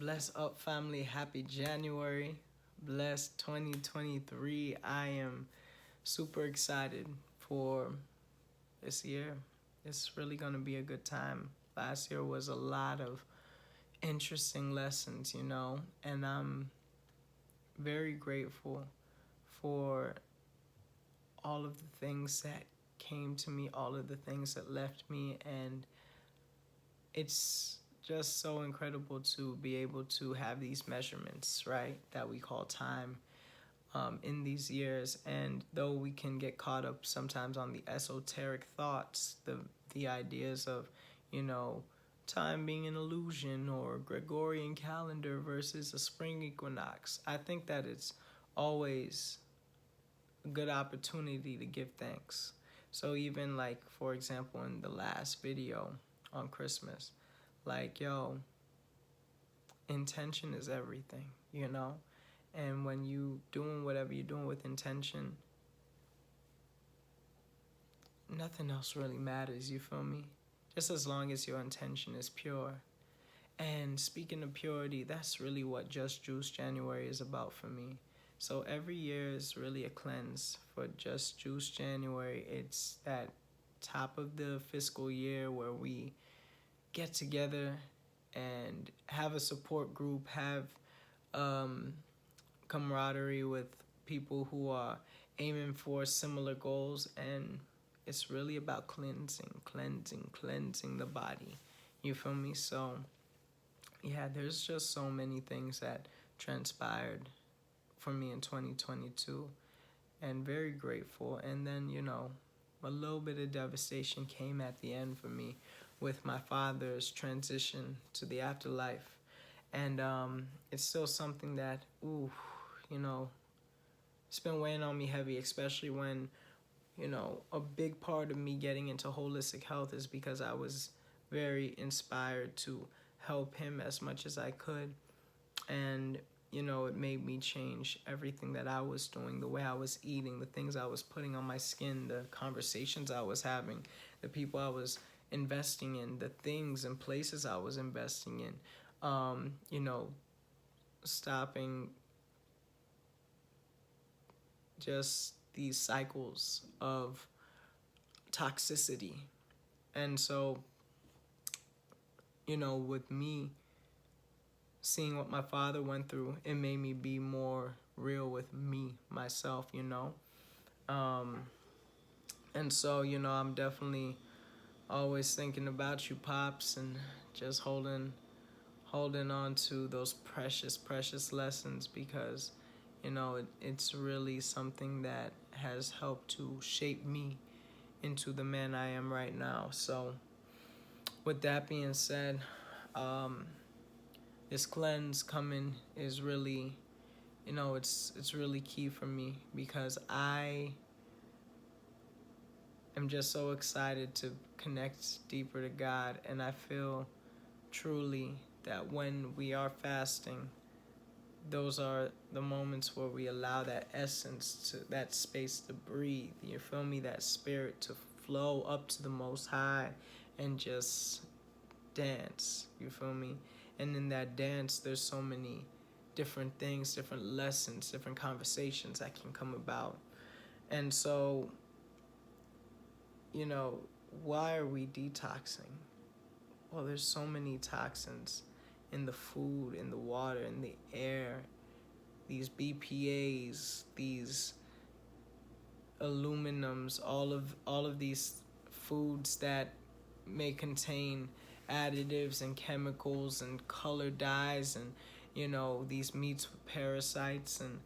Bless up, family. Happy January. Bless 2023. I am super excited for this year. It's really going to be a good time. Last year was a lot of interesting lessons, and I'm very grateful for all of the things that came to me, all of the things that left me, and it's just so incredible to be able to have these measurements, right, that we call time in these years. And though we can get caught up sometimes on the esoteric thoughts, the ideas of, you know, time being an illusion or Gregorian calendar versus a spring equinox, I think that it's always a good opportunity to give thanks. So even like, for example, in the last video on Christmas, like, yo, intention is everything. And when you doing whatever you're doing with intention, nothing else really matters, you feel me? Just as long as your intention is pure. And speaking of purity, that's really what Just Juice January is about for me. So every year is really a cleanse for Just Juice January. It's that top of the fiscal year where we get together and have a support group, have um, camaraderie with people who are aiming for similar goals, and it's really about cleansing the body. You feel me? So yeah, there's just so many things that transpired for me in 2022, and very grateful. And then, a little bit of devastation came at the end for me with my father's transition to the afterlife. And it's still something that, you know, it's been weighing on me heavy, especially when, a big part of me getting into holistic health is because I was very inspired to help him as much as I could. And, it made me change everything that I was doing, the way I was eating, the things I was putting on my skin, the conversations I was having, the people I was investing in, the things and places I was investing in. Stopping just these cycles of toxicity. And so, with me seeing what my father went through, it made me be more real with me, myself. And so, I'm definitely always thinking about you, Pops, and just holding on to those precious lessons, because it's really something that has helped to shape me into the man I am right now. So with that being said, this cleanse coming is really, it's really key for me, because I am just so excited to connect deeper to God. And I feel truly that when we are fasting, those are the moments where we allow that essence, to that space to breathe. You feel me? That spirit to flow up to the Most High and just dance. You feel me? And in that dance, there's so many different things, different lessons, different conversations that can come about. And so, why are we detoxing? Well, there's so many toxins in the food, in the water, in the air, these BPAs, these aluminums, all of these foods that may contain additives and chemicals and color dyes, and these meats with parasites, and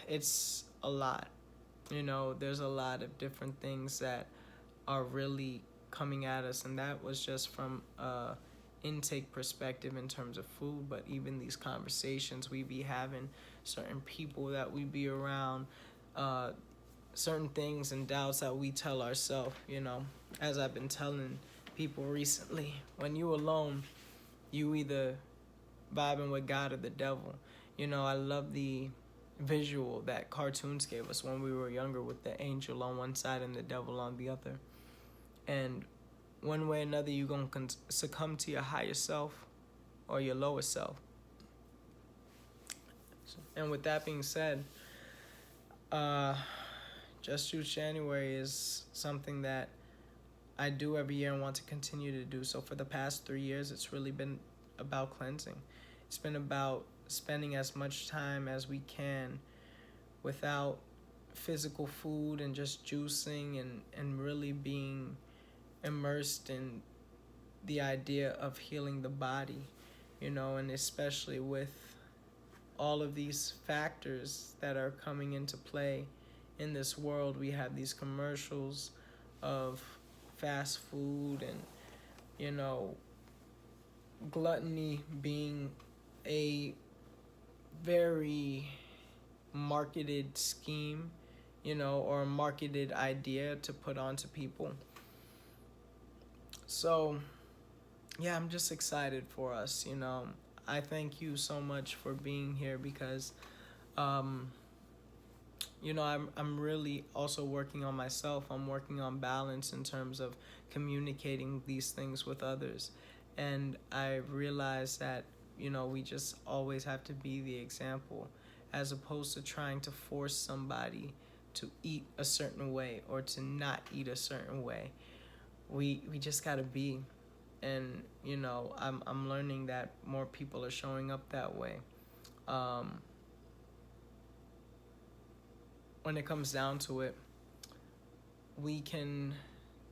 it's a lot. There's a lot of different things that are really coming at us, and that was just from intake perspective in terms of food. But even these conversations we be having, certain people that we be around, certain things and doubts that we tell ourselves, as I've been telling people recently, when you alone, you either vibing with God or the devil. I love the visual that cartoons gave us when we were younger, with the angel on one side and the devil on the other. And one way or another, you're going to succumb to your higher self, or your lower self. And with that being said, uh, Just Juice January is something that I do every year and want to continue to do. So for the past 3 years, it's really been about cleansing. It's been about spending as much time as we can without physical food and just juicing and really being immersed in the idea of healing the body, and especially with all of these factors that are coming into play in this world. We have these commercials of fast food and, gluttony being a very marketed scheme, or a marketed idea to put onto people. So, yeah, I'm just excited for us, I thank you so much for being here because, I'm really also working on myself. I'm working on balance in terms of communicating these things with others. And I realize that, we just always have to be the example as opposed to trying to force somebody to eat a certain way or to not eat a certain way. We just got to be. And, I'm learning that more people are showing up that way. When it comes down to it, we can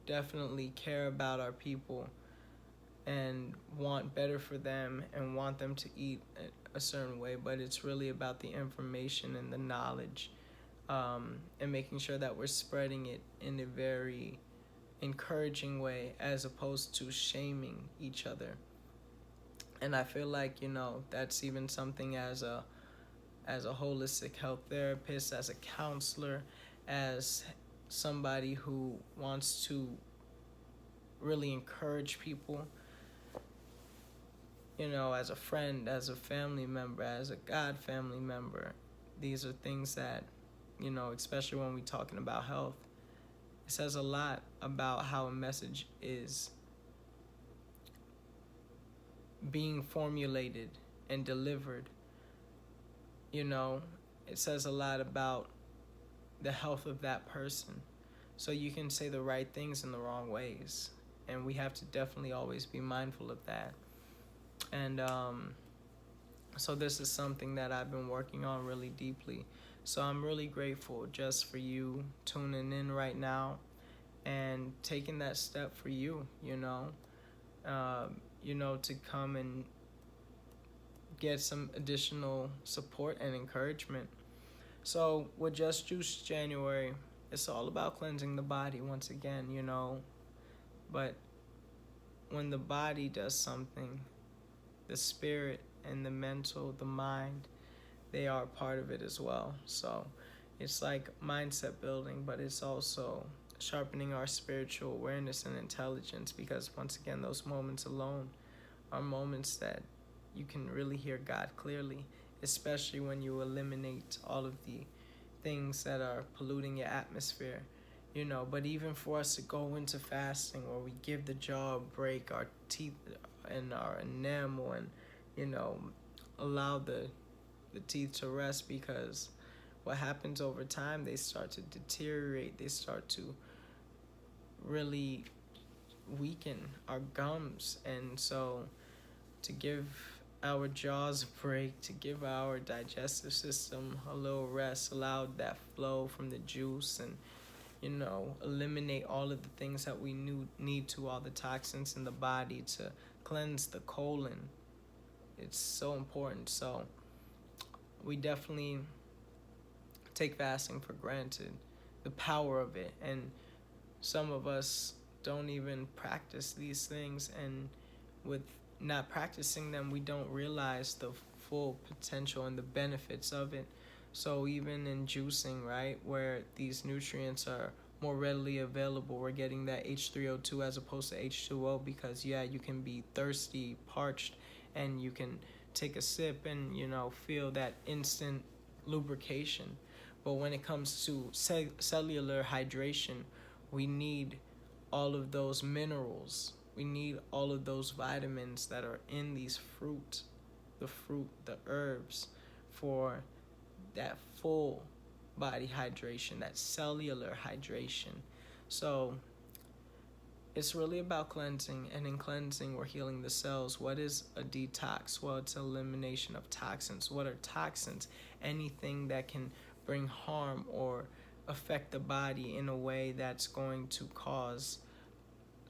definitely care about our people and want better for them and want them to eat a certain way, but it's really about the information and the knowledge, and making sure that we're spreading it in a very encouraging way as opposed to shaming each other. And I feel like, that's even something as a holistic health therapist, as a counselor, as somebody who wants to really encourage people, as a friend, as a family member, as a God family member. These are things that, especially when we're talking about health, it says a lot about how a message is being formulated and delivered. It says a lot about the health of that person. So you can say the right things in the wrong ways. And we have to definitely always be mindful of that. And so this is something that I've been working on really deeply. So I'm really grateful just for you tuning in right now and taking that step for you, to come and get some additional support and encouragement. So with Just Juice January, it's all about cleansing the body once again, but when the body does something, the spirit and the mental, the mind, they are part of it as well. So it's like mindset building, but it's also sharpening our spiritual awareness and intelligence, because once again, those moments alone are moments that you can really hear God clearly, especially when you eliminate all of the things that are polluting your atmosphere. But even for us to go into fasting where we give the jaw a break, our teeth and our enamel, and allow the teeth to rest, because what happens over time, they start to deteriorate, they start to really weaken our gums. And so to give our jaws a break, to give our digestive system a little rest, allow that flow from the juice, and eliminate all of the things that we need to, all the toxins in the body, to cleanse the colon. It's so important. So we definitely take fasting for granted, the power of it. And some of us don't even practice these things, and with not practicing them, we don't realize the full potential and the benefits of it. So even in juicing, right, where these nutrients are more readily available, we're getting that H3O2 as opposed to H2O, because you can be thirsty, parched, and you can take a sip and feel that instant lubrication. But when it comes to cellular hydration, we need all of those minerals. We need all of those vitamins that are in these fruit, the herbs, for that full body hydration, that cellular hydration. So it's really about cleansing, and in cleansing, we're healing the cells. What is a detox? Well, it's elimination of toxins. What are toxins? Anything that can bring harm or affect the body in a way that's going to cause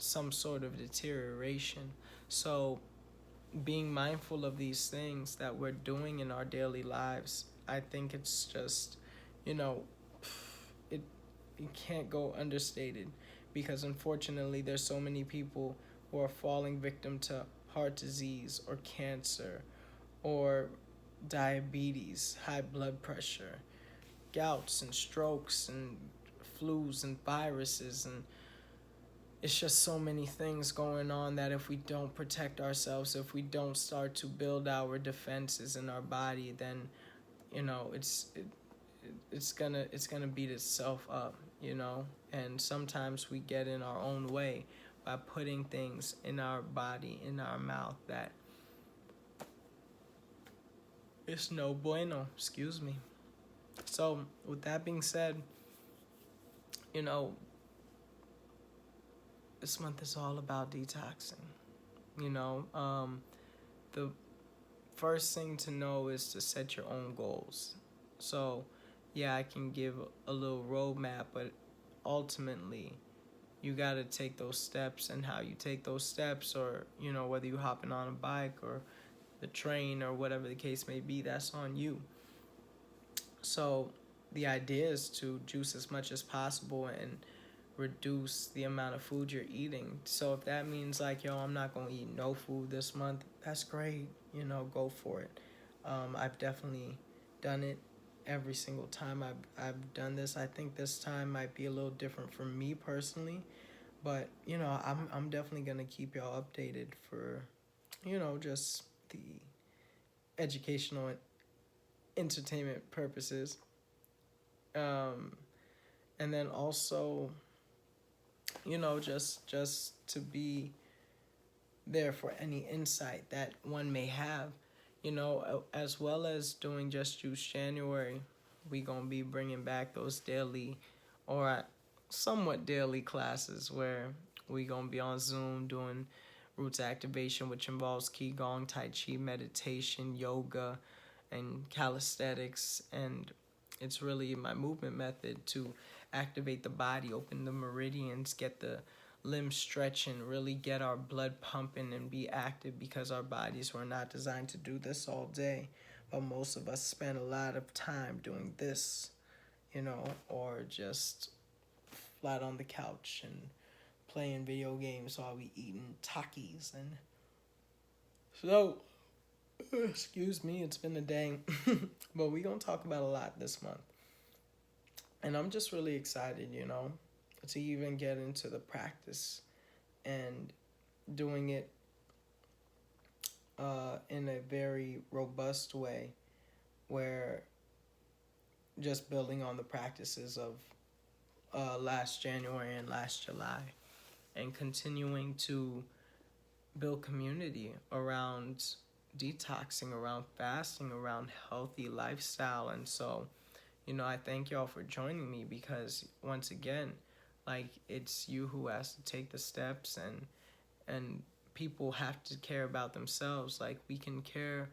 some sort of deterioration. So being mindful of these things that we're doing in our daily lives, I think it's just, you know, it it can't go understated, because unfortunately there's so many people who are falling victim to heart disease or cancer or diabetes, high blood pressure, gouts and strokes and flus and viruses, and it's just so many things going on that if we don't protect ourselves, if we don't start to build our defenses in our body, then it's gonna beat itself up, and sometimes we get in our own way by putting things in our body, in our mouth, that it's no bueno, excuse me. So with that being said, you know this month is all about detoxing. The first thing to know is to set your own goals. So, yeah, I can give a little roadmap, but ultimately, you got to take those steps, and how you take those steps, or, whether you're hopping on a bike or the train or whatever the case may be, that's on you. So, the idea is to juice as much as possible and reduce the amount of food you're eating. So if that means like, yo, I'm not gonna eat no food this month, that's great. Go for it. I've definitely done it every single time I've done this. I think this time might be a little different for me personally, but I'm definitely gonna keep y'all updated for just the educational and entertainment purposes. And then also, just to be there for any insight that one may have, as well as doing Just Juice January. We gonna be bringing back those daily or somewhat daily classes where we gonna be on Zoom doing roots activation, which involves qigong, tai chi, meditation, yoga, and calisthenics. And it's really my movement method to activate the body, open the meridians, get the limbs stretching, really get our blood pumping and be active, because our bodies were not designed to do this all day. But most of us spend a lot of time doing this, or just flat on the couch and playing video games while we eating Takis. And so, excuse me, it's been a day. But we gonna talk about a lot this month. And I'm just really excited, to even get into the practice and doing it in a very robust way, where just building on the practices of last January and last July, and continuing to build community around detoxing, around fasting, around healthy lifestyle. And so, I thank y'all for joining me, because once again, like, it's you who has to take the steps, and people have to care about themselves. Like, we can care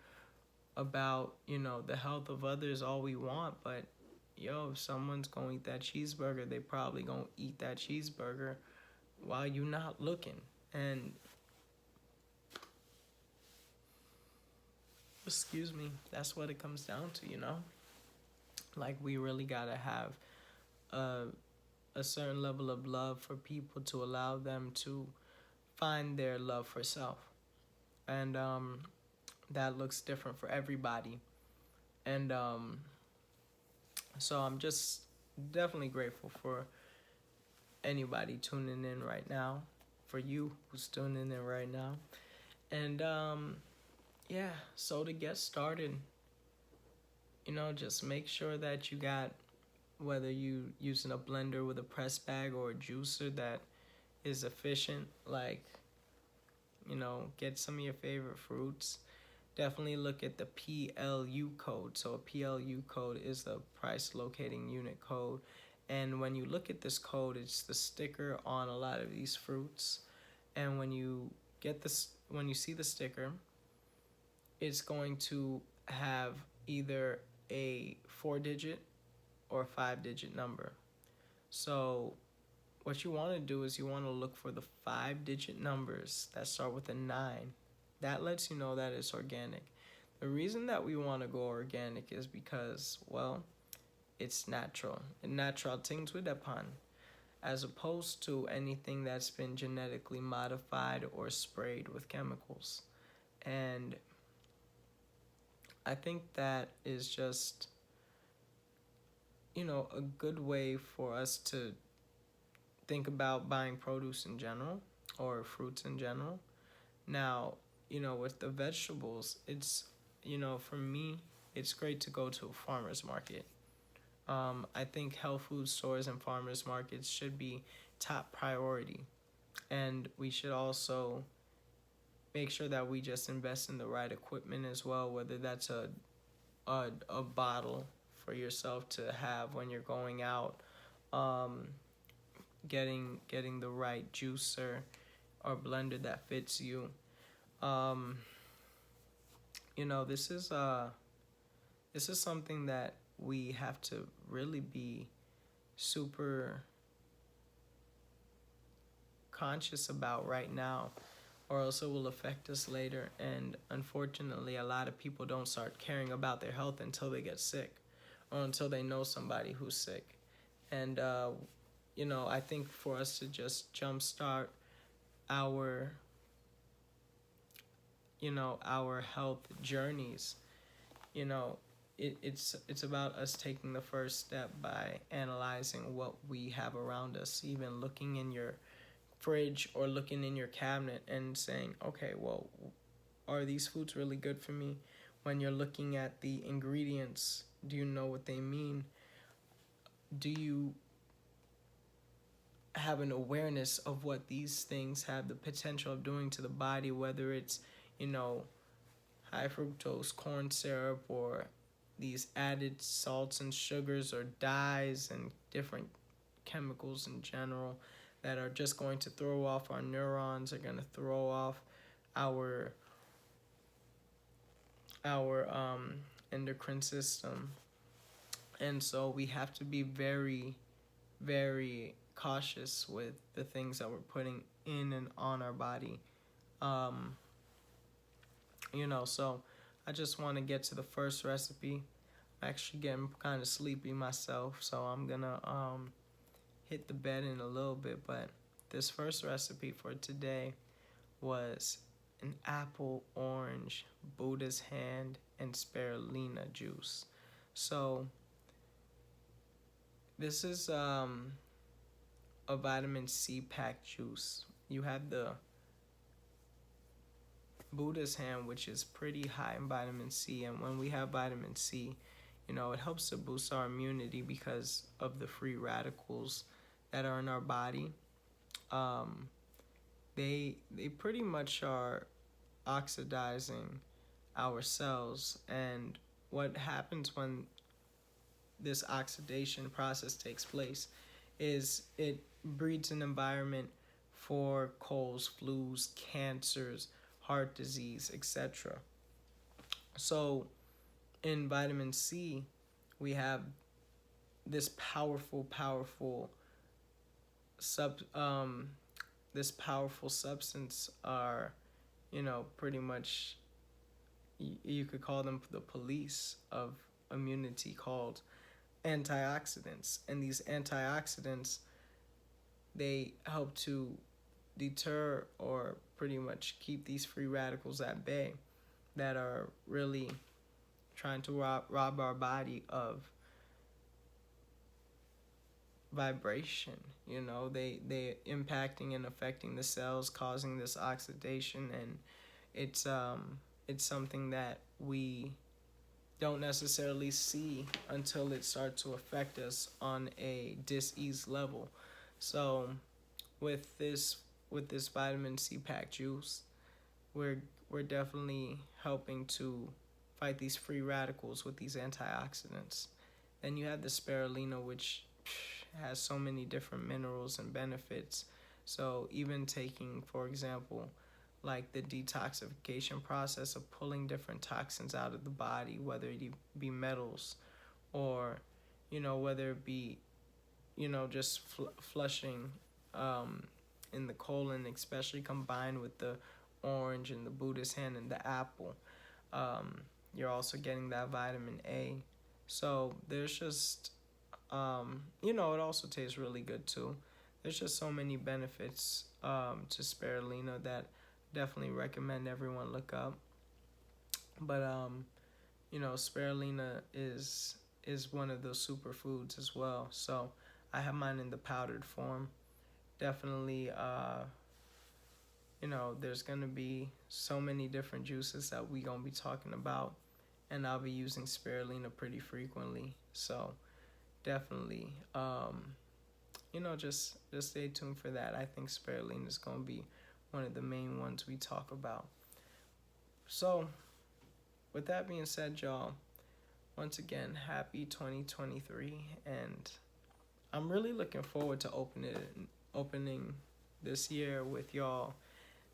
about, the health of others all we want, but if someone's gonna eat that cheeseburger, they probably gonna eat that cheeseburger while you're not looking. And excuse me, that's what it comes down to, Like, we really gotta have a certain level of love for people to allow them to find their love for self. And that looks different for everybody. And so I'm just definitely grateful for anybody tuning in right now, for you who's tuning in right now. And yeah, so to get started, just make sure that you got, whether you using a blender with a press bag or a juicer that is efficient, like get some of your favorite fruits. Definitely look at the PLU code. So a PLU code is the price locating unit code. And when you look at this code, it's the sticker on a lot of these fruits. And when you see the sticker, it's going to have either a 4-digit or a 5-digit number. So what you want to do is you want to look for the 5-digit numbers that start with a 9. That lets you know that it's organic. The reason that we want to go organic is because, well, it's natural. And natural things we depend, as opposed to anything that's been genetically modified or sprayed with chemicals. And I think that is just, a good way for us to think about buying produce in general or fruits in general. Now, with the vegetables, it's, for me, it's great to go to a farmer's market. I think health food stores and farmers markets should be top priority. And we should also make sure that we just invest in the right equipment as well, whether that's a bottle for yourself to have when you're going out, getting the right juicer or blender that fits you. Um, this is something that we have to really be super conscious about right now, or else it will affect us later. And unfortunately, a lot of people don't start caring about their health until they get sick or until they know somebody who's sick. And, I think for us to just jumpstart our, our health journeys, it's about us taking the first step by analyzing what we have around us, even looking in your fridge or looking in your cabinet and saying, okay, well, are these foods really good for me? When you're looking at the ingredients, do you know what they mean? Do you have an awareness of what these things have the potential of doing to the body, whether it's, high fructose corn syrup or these added salts and sugars or dyes and different chemicals in general that are just going to throw off our neurons, are going to throw off our endocrine system. And so we have to be very, very cautious with the things that we're putting in and on our body. So I just want to get to the first recipe. I'm actually getting kind of sleepy myself, so I'm gonna hit the bed in a little bit. But this first recipe for today was an apple, orange, Buddha's hand, and spirulina juice. So this is a vitamin C packed juice. You have the Buddha's hand, which is pretty high in vitamin C, and when we have vitamin C, it helps to boost our immunity because of the free radicals that are in our body. They pretty much are oxidizing our cells, and what happens when this oxidation process takes place is it breeds an environment for colds, flus, cancers, heart disease, etc. So in vitamin C, we have this powerful this powerful substance are, pretty much, you could call them the police of immunity, called antioxidants. And these antioxidants, they help to deter or pretty much keep these free radicals at bay that are really trying to rob our body of vibration. They impacting and affecting the cells, causing this oxidation, and it's something that we don't necessarily see until it starts to affect us on a dis-ease level. So with this vitamin C packed juice, we're we're definitely helping to fight these free radicals with these antioxidants. Then you have the spirulina, which has so many different minerals and benefits. So even taking, for example, like the detoxification process of pulling different toxins out of the body, whether it be metals or, whether it be, just flushing um, in the colon, especially combined with the orange and the Buddhist hand and the apple. Um, you're also getting that vitamin A. So there's just, it also tastes really good too. There's just so many benefits to spirulina that definitely recommend everyone look up. But spirulina is one of those superfoods as well. So I have mine in the powdered form. Definitely, there's gonna be so many different juices that we gonna be talking about, and I'll be using spirulina pretty frequently. So definitely, just stay tuned for that. I think spirulina is gonna be one of the main ones we talk about. So, with that being said, y'all, once again, happy 2023, and I'm really looking forward to opening this year with y'all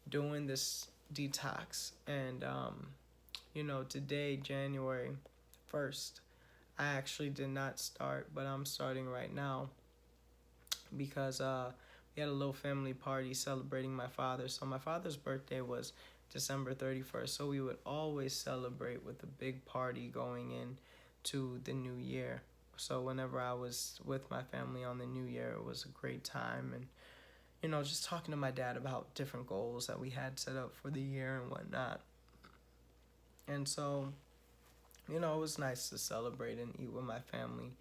doing this detox. And today, January 1st, I actually did not start, but I'm starting right now because we had a little family party celebrating my father. So my father's birthday was December 31st. So we would always celebrate with a big party going in to the new year. So whenever I was with my family on the new year, it was a great time. And, just talking to my dad about different goals that we had set up for the year and whatnot. And so, it was nice to celebrate and eat with my family,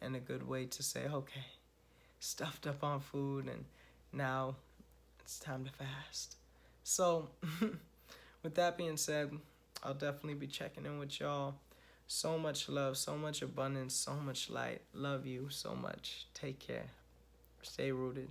and a good way to say, okay, stuffed up on food, and now it's time to fast. So, with that being said, I'll definitely be checking in with y'all. So much love, so much abundance, so much light. Love you so much. Take care. Stay rooted.